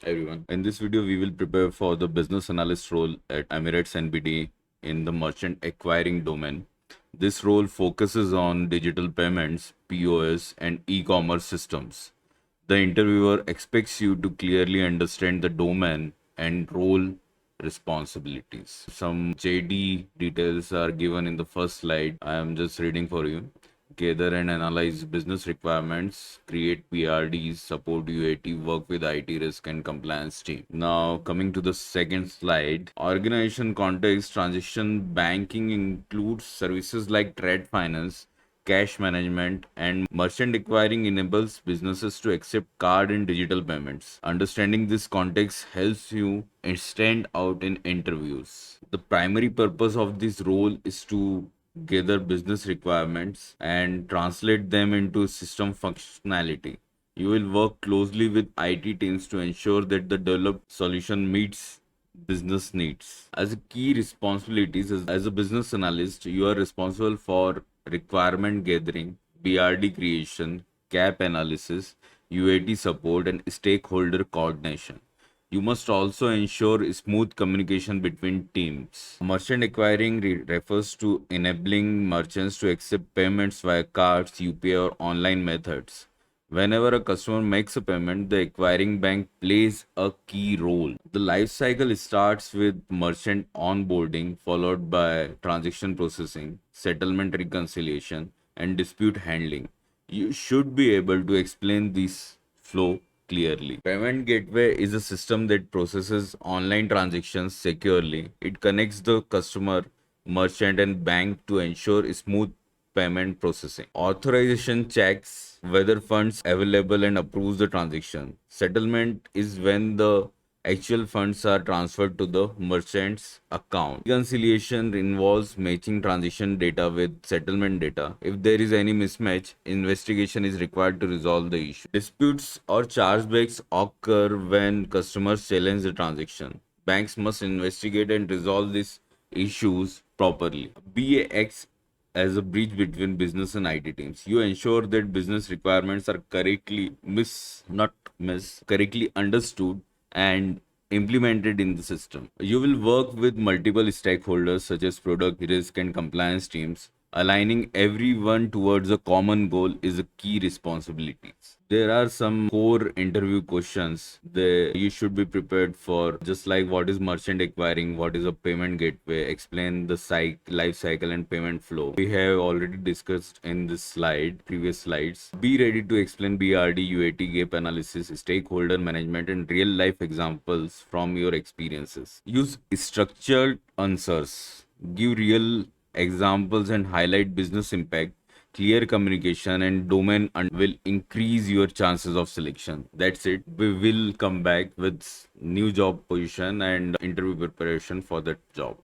everyone. In this video, we will prepare for the business analyst role at Emirates NBD in the merchant acquiring domain. This role focuses on digital payments, POS, and e-commerce systems. The interviewer expects you to clearly understand the domain and role responsibilities. Some JD details are given in the first slide. I am just reading for you. Gather and analyze business requirements, create PRDs, support UAT, work with IT risk and compliance team. Now, coming to the second slide, organization context transition banking includes services like trade finance, cash management, and merchant acquiring enables businesses to accept card and digital payments. Understanding this context helps you stand out in interviews. The primary purpose of this role is to gather business requirements and translate them into system functionality. You will work closely with IT teams to ensure that the developed solution meets business needs. As a key responsibilities as a business analyst, you are responsible for requirement gathering, BRD creation, gap analysis, UAT support, and stakeholder coordination. You must also ensure smooth communication between teams. Merchant acquiring refers to enabling merchants to accept payments via cards, UPI, or online methods. Whenever a customer makes a payment, the acquiring bank plays a key role. The life cycle starts with merchant onboarding, followed by transaction processing, settlement reconciliation, and dispute handling. You should be able to explain this flow clearly. Payment gateway is a system that processes online transactions securely. It connects the customer, merchant, and bank to ensure smooth payment processing. Authorization checks whether funds available and approves the transaction. Settlement is when the actual funds are transferred to the merchant's account. Reconciliation involves matching transaction data with settlement data. If there is any mismatch, investigation is required to resolve the issue. Disputes or chargebacks occur when customers challenge the transaction. Banks must investigate and resolve these issues properly. BAX as a bridge between business and IT teams. You ensure that business requirements are correctly understood and implemented in the system. You will work with multiple stakeholders such as product, risk, and compliance teams. Aligning everyone towards a common goal is a key responsibility. There are some core interview questions that you should be prepared for, just like what is merchant acquiring, what is a payment gateway, explain the life cycle and payment flow. We have already discussed in this previous slides. Be ready to explain BRD, UAT, gap analysis, stakeholder management, and real life examples from your experiences. Use structured answers. Give real examples and highlight business impact. Clear communication and domain will increase your chances of selection. That's it. We will come back with new job position and interview preparation for that job.